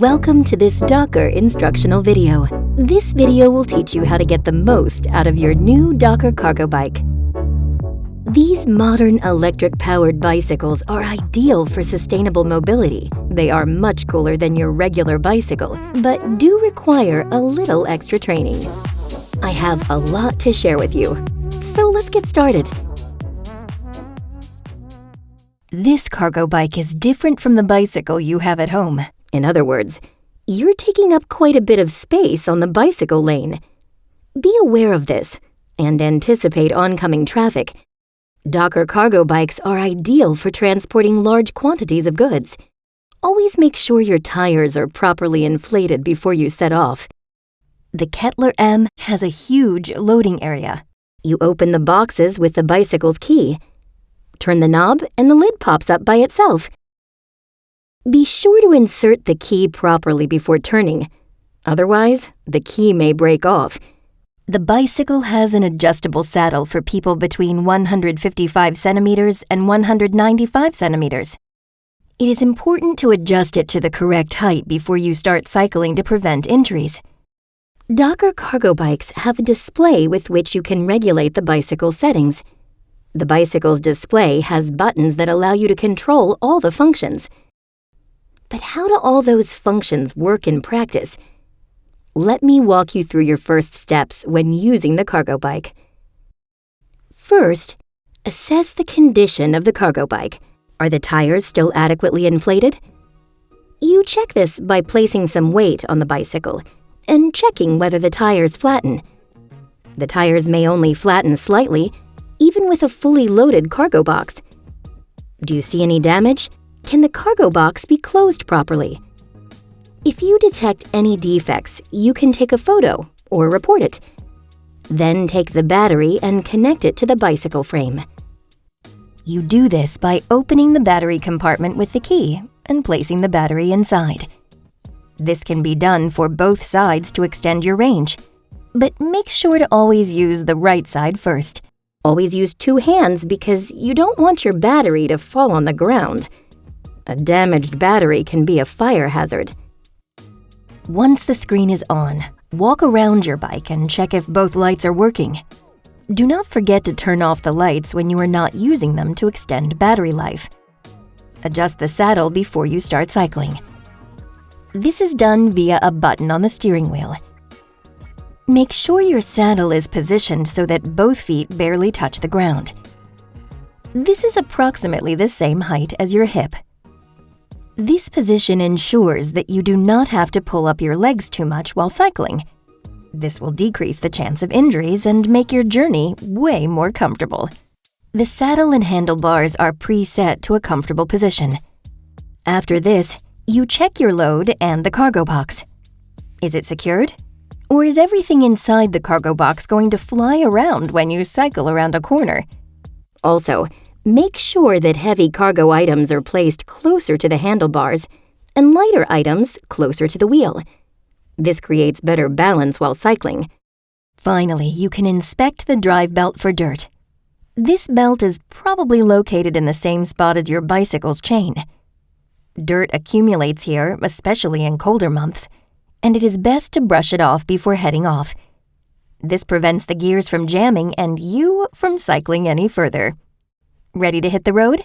Welcome to this DOCKR instructional video. This video will teach you how to get the most out of your new DOCKR cargo bike. These modern electric-powered bicycles are ideal for sustainable mobility. They are much cooler than your regular bicycle, but do require a little extra training. I have a lot to share with you, so let's get started. This cargo bike is different from the bicycle you have at home. In other words, you're taking up quite a bit of space on the bicycle lane. Be aware of this and anticipate oncoming traffic. DOCKR cargo bikes are ideal for transporting large quantities of goods. Always make sure your tires are properly inflated before you set off. The Kettler M has a huge loading area. You open the boxes with the bicycle's key. Turn the knob and the lid pops up by itself. Be sure to insert the key properly before turning. Otherwise, the key may break off. The bicycle has an adjustable saddle for people between 155 centimeters and 195 centimeters. It is important to adjust it to the correct height before you start cycling to prevent injuries. DOCKR cargo bikes have a display with which you can regulate the bicycle settings. The bicycle's display has buttons that allow you to control all the functions. But how do all those functions work in practice? Let me walk you through your first steps when using the cargo bike. First, assess the condition of the cargo bike. Are the tires still adequately inflated? You check this by placing some weight on the bicycle and checking whether the tires flatten. The tires may only flatten slightly, even with a fully loaded cargo box. Do you see any damage? Can the cargo box be closed properly? If you detect any defects, you can take a photo or report it. Then take the battery and connect it to the bicycle frame. You do this by opening the battery compartment with the key and placing the battery inside. This can be done for both sides to extend your range, but make sure to always use the right side first. Always use two hands because you don't want your battery to fall on the ground. A damaged battery can be a fire hazard. Once the screen is on, walk around your bike and check if both lights are working. Do not forget to turn off the lights when you are not using them to extend battery life. Adjust the saddle before you start cycling. This is done via a button on the steering wheel. Make sure your saddle is positioned so that both feet barely touch the ground. This is approximately the same height as your hip. This position ensures that you do not have to pull up your legs too much while cycling. This will decrease the chance of injuries and make your journey way more comfortable. The saddle and handlebars are preset to a comfortable position. After this, you check your load and the cargo box. Is it secured? Or is everything inside the cargo box going to fly around when you cycle around a corner? Also, make sure that heavy cargo items are placed closer to the handlebars and lighter items closer to the wheel. This creates better balance while cycling. Finally, you can inspect the drive belt for dirt. This belt is probably located in the same spot as your bicycle's chain. Dirt accumulates here, especially in colder months, and it is best to brush it off before heading off. This prevents the gears from jamming and you from cycling any further. Ready to hit the road?